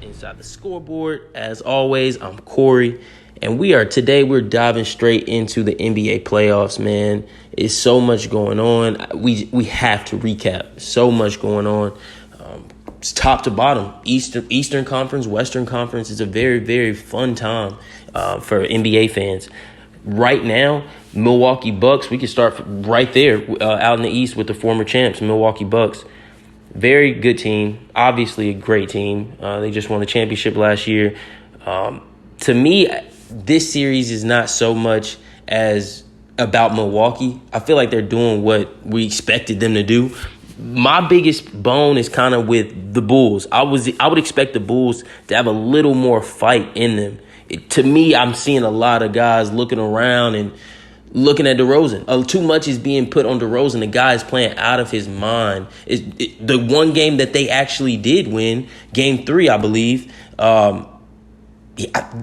Inside the Scoreboard. As always, I'm Corey, and we're diving straight into the NBA playoffs, man. It's so much going on. We have to recap. So much going on. It's top to bottom. Eastern Conference, Western Conference. It's a very, very fun time for NBA fans. Right now, Milwaukee Bucks, we can start right there out in the East with the former champs, Milwaukee Bucks. Very good team, obviously a great team. They just won the championship last year. To me, this series is not so much as about Milwaukee. I feel like they're doing what we expected them to do. My biggest bone is kind of with the Bulls. I would expect the Bulls to have a little more fight in them. To me, I'm seeing a lot of guys looking around and looking at DeRozan. Too much is being put on DeRozan. The guy is playing out of his mind. The one game that they actually did win, Game 3, I believe,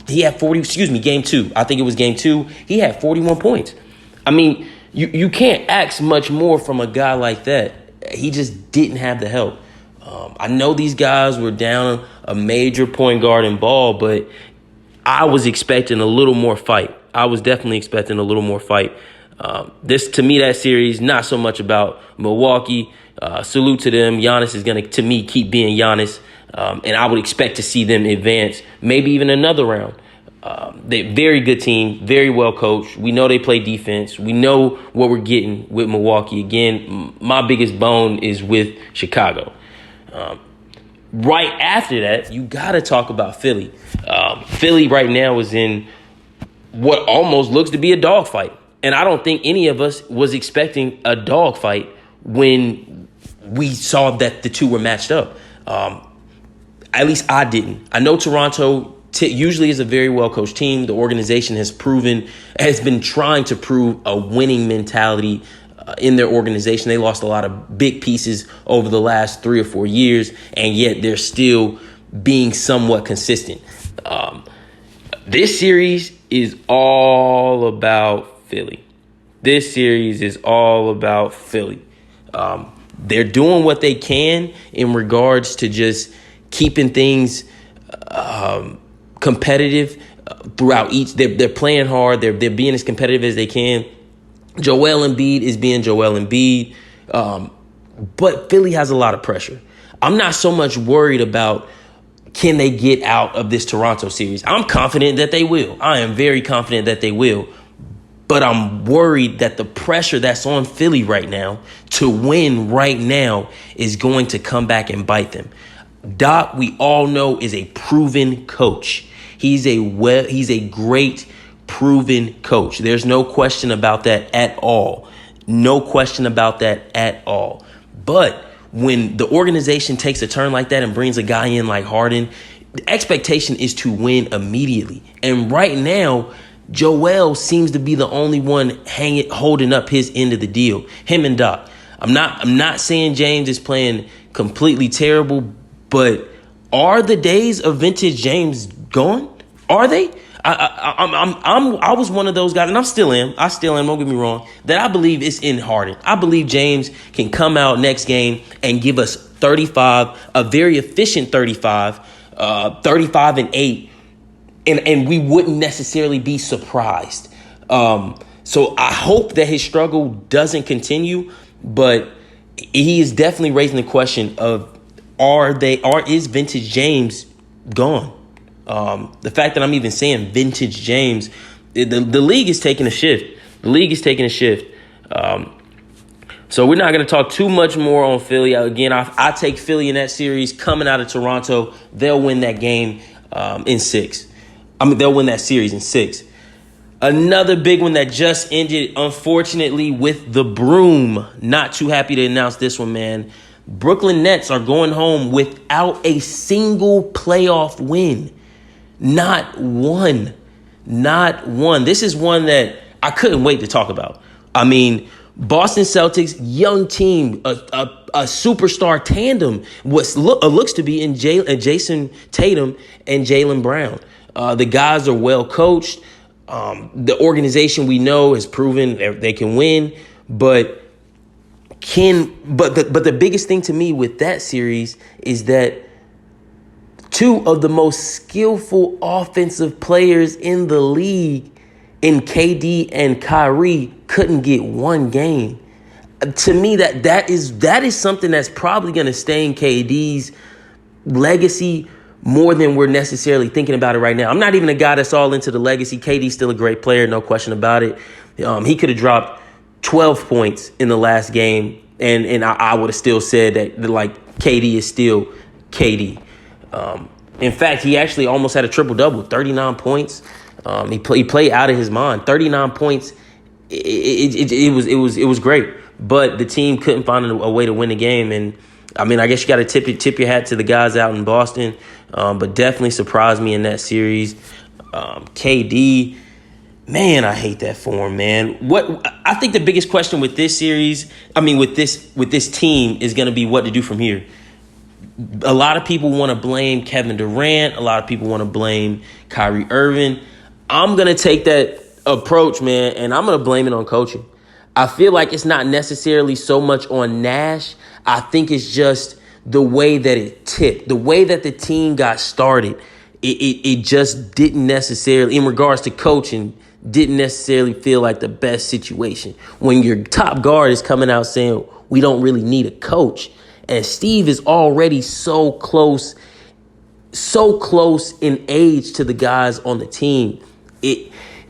he had 40, Game 2. I think it was Game 2. He had 41 points. I mean, you can't ask much more from a guy like that. He just didn't have the help. I know these guys were down a major point guard in Ball, but I was expecting a little more fight. I was definitely expecting a little more fight. To me, that series, not so much about Milwaukee. Salute to them. Giannis is going to me, keep being Giannis. And I would expect to see them advance, maybe even another round. They're very good team, very well coached. We know they play defense. We know what we're getting with Milwaukee. Again, my biggest bone is with Chicago. Right after that, you got to talk about Philly. Philly right now is in what almost looks to be a dogfight. And I don't think any of us was expecting a dogfight when we saw that the two were matched up. At least I didn't. I know Toronto usually is a very well-coached team. The organization has been trying to prove a winning mentality in their organization. They lost a lot of big pieces over the last 3 or 4 years, and yet they're still being somewhat consistent. This series is all about Philly. This series is all about Philly. They're doing what they can in regards to just keeping things competitive throughout each. They're playing hard. They're being as competitive as they can. Joel Embiid is being Joel Embiid. But Philly has a lot of pressure. I'm not so much worried about can they get out of this Toronto series. I'm confident that they will. I am very confident that they will. But I'm worried that the pressure that's on Philly right now to win right now is going to come back and bite them. Doc, we all know, is a proven coach. He's a great proven coach. There's no question about that at all. No question about that at all. But when the organization takes a turn like that and brings a guy in like Harden, the expectation is to win immediately. And right now, Joel seems to be the only one holding up his end of the deal. Him and Doc. I'm not saying James is playing completely terrible, but are the days of vintage James gone? Are they? I was one of those guys, and I still am. Don't get me wrong. That I believe it's in Harden. I believe James can come out next game and give us 35, a very efficient 35, 35 and 8, and we wouldn't necessarily be surprised. So I hope that his struggle doesn't continue, but he is definitely raising the question of is vintage James gone? The fact that I'm even saying vintage James, the league is taking a shift. So we're not going to talk too much more on Philly. Again, I take Philly in that series coming out of Toronto. They'll win that game in 6. They'll win that series in 6. Another big one that just ended, unfortunately, with the broom. Not too happy to announce this one, man. Brooklyn Nets are going home without a single playoff win. Not one. This is one that I couldn't wait to talk about. I mean, Boston Celtics, young team, a superstar tandem, what looks to be in Jason Tatum and Jaylen Brown. The guys are well coached. The organization we know has proven they can win, but the biggest thing to me with that series is that two of the most skillful offensive players in the league in KD and Kyrie couldn't get one game. To me, that is something that's probably going to stain KD's legacy more than we're necessarily thinking about it right now. I'm not even a guy that's all into the legacy. KD's still a great player, no question about it. He could have dropped 12 points in the last game, and I would have still said that, like, KD is still KD. In fact, he actually almost had a triple-double, 39 points. He played out of his mind. 39 points. It was great, but the team couldn't find a way to win the game. And I mean, I guess you got to tip your hat to the guys out in Boston, but definitely surprised me in that series. KD, man, I hate that for him, man. What I think the biggest question with this series, with this team, is going to be what to do from here. A lot of people want to blame Kevin Durant. A lot of people want to blame Kyrie Irving. I'm going to take that approach, man, and I'm going to blame it on coaching. I feel like it's not necessarily so much on Nash. I think it's just the way that it tipped, the way that the team got started. It just didn't necessarily, in regards to coaching, didn't necessarily feel like the best situation. When your top guard is coming out saying, we don't really need a coach, and Steve is already so close in age to the guys on the team,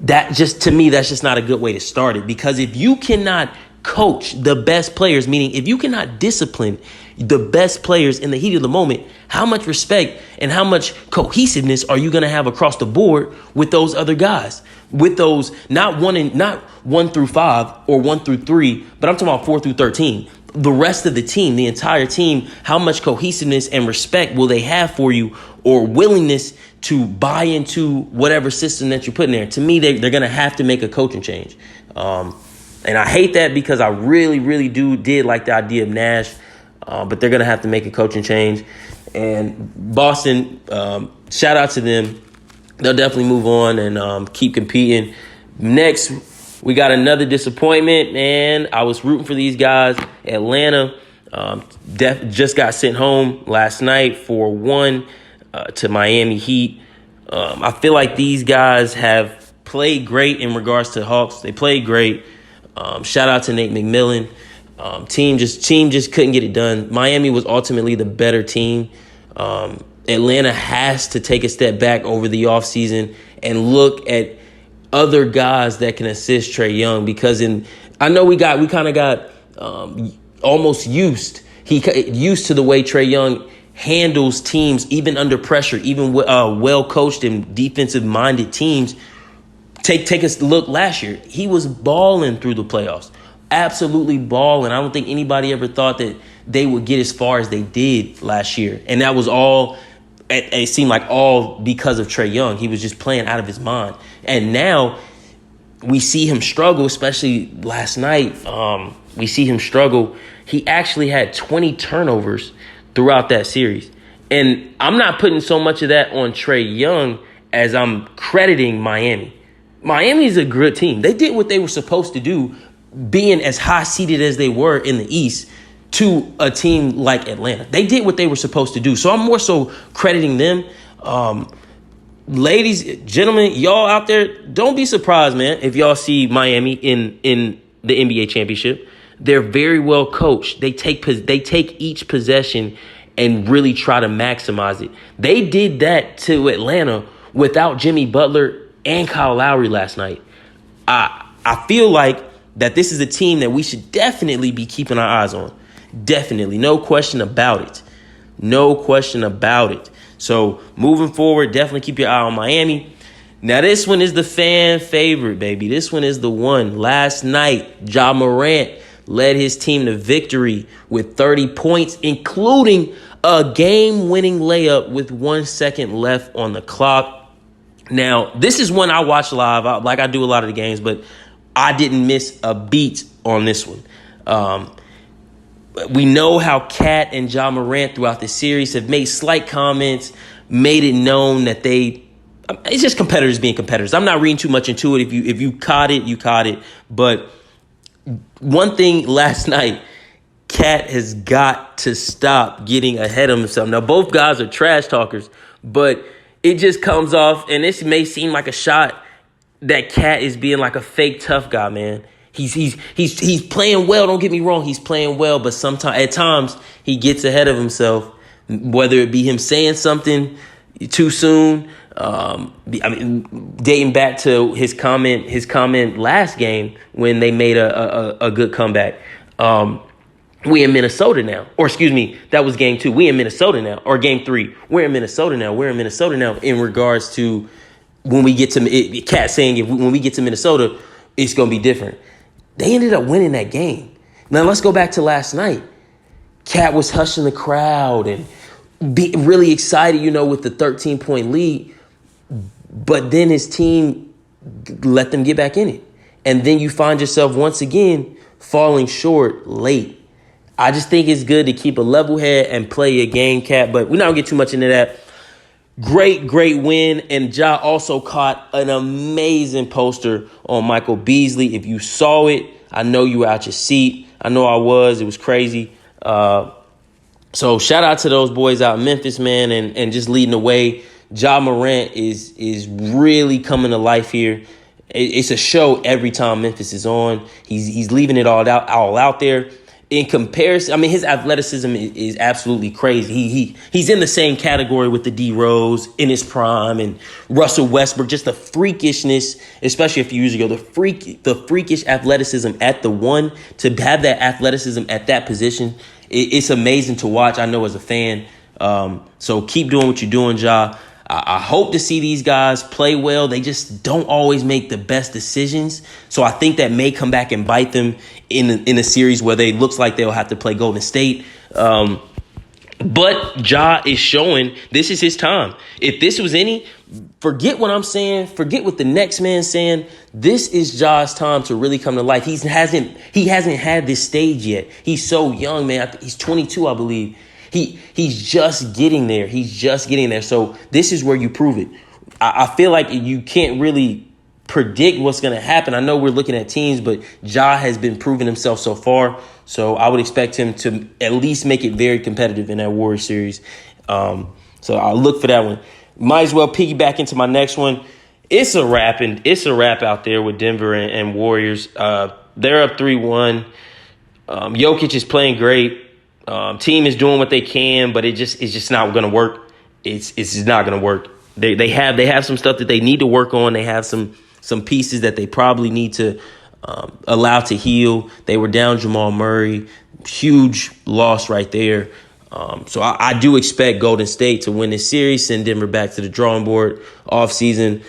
that's just not a good way to start it. Because if you cannot coach the best players, meaning if you cannot discipline the best players in the heat of the moment, how much respect and how much cohesiveness are you going to have across the board with those other guys? With those not 1 through 5 or 1 through 3, but I'm talking about 4 through 13. The rest of the team, the entire team, how much cohesiveness and respect will they have for you, or willingness to buy into whatever system that you're putting there? To me, they're going to have to make a coaching change. And I hate that, because I really, really did like the idea of Nash, but they're going to have to make a coaching change. And Boston, shout out to them. They'll definitely move on and keep competing. Next, we got another disappointment, man. I was rooting for these guys. Atlanta just got sent home last night 4-1 to Miami Heat. I feel like these guys have played great in regards to Hawks. They played great. Shout out to Nate McMillan. Team just couldn't get it done. Miami was ultimately the better team. Atlanta has to take a step back over the offseason and look at other guys that can assist Trae Young, because I know we kind of got almost used to the way Trae Young handles teams, even under pressure, even well-coached and defensive-minded teams. Take a look last year. He was balling through the playoffs, absolutely balling. I don't think anybody ever thought that they would get as far as they did last year, and that was all. It seemed like all because of Trae Young. He was just playing out of his mind. And now we see him struggle, especially last night. We see him struggle. He actually had 20 turnovers throughout that series. And I'm not putting so much of that on Trae Young as I'm crediting Miami. Miami's a good team. They did what they were supposed to do, being as high-seeded as they were in the East, to a team like Atlanta. They did what they were supposed to do. So I'm more so crediting them. Ladies, gentlemen, y'all out there, don't be surprised, man, if y'all see Miami in the NBA championship. They're very well coached. They take each possession and really try to maximize it. They did that to Atlanta without Jimmy Butler and Kyle Lowry last night. I feel like that this is a team that we should definitely be keeping our eyes on. Definitely. No question about it. No question about it. So moving forward, definitely keep your eye on Miami. Now, this one is the fan favorite, baby. This one is the one. Last night, Ja Morant led his team to victory with 30 points, including a game-winning layup with 1 second left on the clock. Now, this is one I watched live, like I do a lot of the games, but I didn't miss a beat on this one. We know how Kat and Ja Morant throughout the series have made slight comments, made it known that it's just competitors being competitors. I'm not reading too much into it. If you caught it, you caught it. But one thing last night, Kat has got to stop getting ahead of himself. Now, both guys are trash talkers, But it just comes off, and this may seem like a shot, that Cat is being like a fake tough guy, man. He's playing well. Don't get me wrong. He's playing well, but at times he gets ahead of himself, whether it be him saying something too soon. Dating back to his comment last game when they made a good comeback. We in Minnesota now, or excuse me, that was game 2. We in Minnesota now, or game 3. We're in Minnesota now. In regards to when we get to Cat saying when we get to Minnesota, it's gonna be different. They ended up winning that game. Now let's go back to last night. Cat was hushing the crowd and be really excited, with the 13-point lead. But then his team let them get back in it. And then you find yourself once again falling short late. I just think it's good to keep a level head and play your game, Cat. But we're not going to get too much into that. Great win. And Ja also caught an amazing poster on Michael Beasley. If you saw it, I know you were out your seat. I know I was. It was crazy. So shout out to those boys out in Memphis, man, and just leading the way. Ja Morant is really coming to life here. It's a show every time Memphis is on. He's leaving it all out there. In comparison, his athleticism is absolutely crazy. He's in the same category with the D Rose in his prime and Russell Westbrook. Just the freakishness, especially a few years ago, the freakish athleticism at the one, to have that athleticism at that position. It's amazing to watch. I know as a fan. So keep doing what you're doing, Ja. I hope to see these guys play well. They just don't always make the best decisions. So I think that may come back and bite them in a series where they looks like they'll have to play Golden State. But Ja is showing this is his time. If this was forget what I'm saying. Forget what the next man's saying. This is Ja's time to really come to life. He hasn't had this stage yet. He's so young, man. He's 22, I believe. He's just getting there. So this is where you prove it. I feel like you can't really predict what's going to happen. I know we're looking at teams, but Ja has been proving himself so far. So I would expect him to at least make it very competitive in that Warriors series. So I'll look for that one. Might as well piggyback into my next one. It's a wrap out there with Denver and Warriors. They're up 3-1. Jokic is playing great. Team is doing what they can, but it's just not going to work. It's just not going to work. They have some stuff that they need to work on. They have some pieces that they probably need to allow to heal. They were down Jamal Murray, huge loss right there. So I do expect Golden State to win this series, send Denver back to the drawing board off season.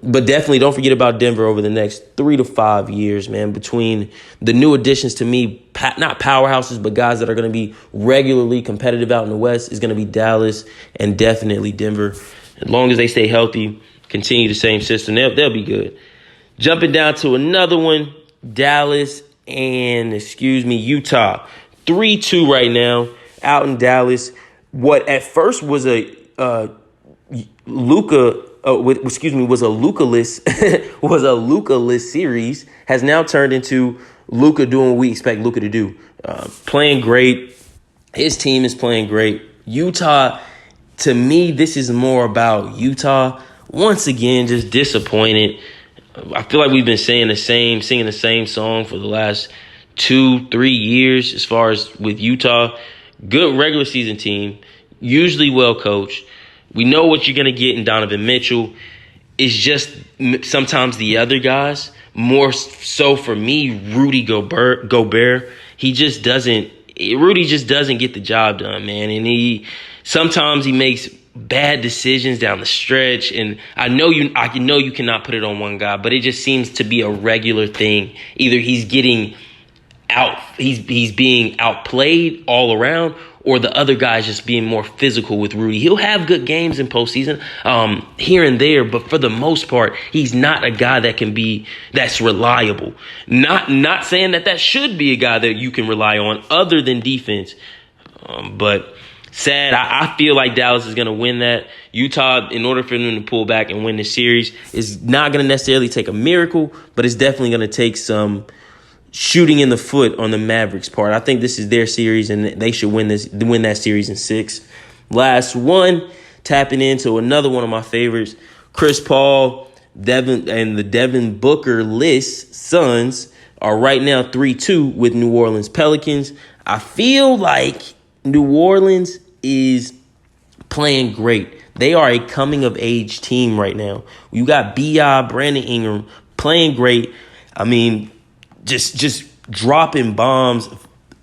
But definitely don't forget about Denver over the next 3 to 5 years, man, between the new additions to me, not powerhouses, but guys that are going to be regularly competitive out in the West is going to be Dallas and definitely Denver. As long as they stay healthy, continue the same system, they'll be good. Jumping down to another one, Dallas and, Utah. 3-2 right now out in Dallas. What at first was a Luka-less series has now turned into Luka doing what we expect Luka to do. Playing great. His team is playing great. Utah, to me, this is more about Utah. Once again, just disappointed. I feel like we've been singing the same song for the last 2-3 years as far as with Utah. Good regular season team, usually well coached. We know what you're going to get in Donovan Mitchell. It's just sometimes the other guys, more so for me, Rudy Gobert. Rudy just doesn't get the job done, man. And sometimes he makes bad decisions down the stretch. And I know you cannot put it on one guy, but it just seems to be a regular thing. Either he's being outplayed all around, or the other guy's just being more physical with Rudy. He'll have good games in postseason here and there, but for the most part, he's not a guy that's reliable. Not saying that should be a guy that you can rely on other than defense. But sad, I feel like Dallas is going to win that. Utah, in order for them to pull back and win the series, is not going to necessarily take a miracle, but it's definitely going to take some shooting in the foot on the Mavericks' part. I think this is their series, and they should win that series in 6. Last one, tapping into another one of my favorites, Chris Paul, Devin, and the Devin Booker-less Suns are right now 3-2 with New Orleans Pelicans. I feel like New Orleans is playing great. They are a coming-of-age team right now. You got B.I., Brandon Ingram playing great. I mean, just dropping bombs.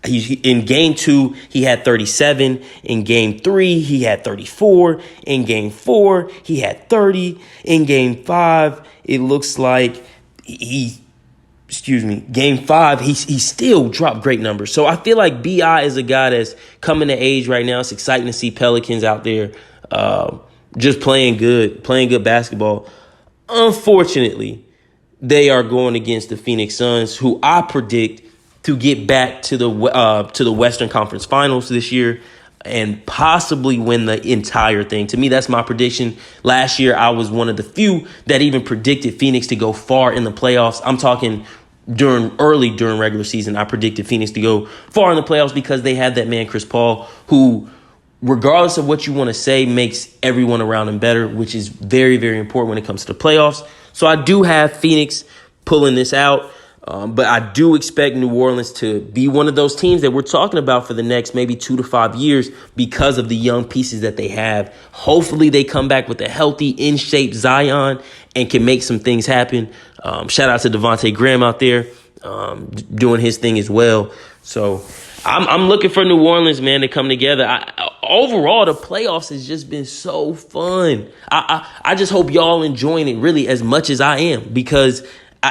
In game 2, he had 37. In game 3, he had 34. In game 4, he had 30. In game 5, it looks like game 5, he still dropped great numbers. So I feel like B.I. is a guy that's coming to age right now. It's exciting to see Pelicans out there just playing good basketball. Unfortunately, they are going against the Phoenix Suns, who I predict to get back to the Western Conference Finals this year and possibly win the entire thing. To me, that's my prediction. Last year, I was one of the few that even predicted Phoenix to go far in the playoffs. I'm talking during regular season. I predicted Phoenix to go far in the playoffs because they had that man, Chris Paul, who, regardless of what you want to say, makes everyone around him better, which is very, very important when it comes to the playoffs. So I do have Phoenix pulling this out. But I do expect New Orleans to be one of those teams that we're talking about for the next maybe 2 to 5 years because of the young pieces that they have. Hopefully they come back with a healthy, in-shape Zion and can make some things happen. Shout out to Devontae Graham out there doing his thing as well. So I'm looking for New Orleans, man, to come together. Overall, the playoffs has just been so fun. I just hope y'all enjoying it really as much as I am, because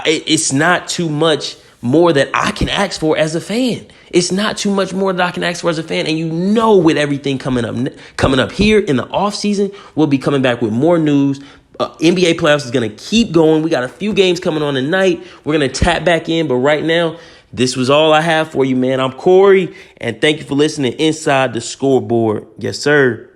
it's not too much more that I can ask for as a fan. It's not too much more that I can ask for as a fan. And you know, with everything coming up here in the offseason, we'll be coming back with more news. NBA playoffs is going to keep going. We got a few games coming on tonight. We're going to tap back in. But right now, this was all I have for you, man. I'm Corey, and thank you for listening Inside the Scoreboard. Yes, sir.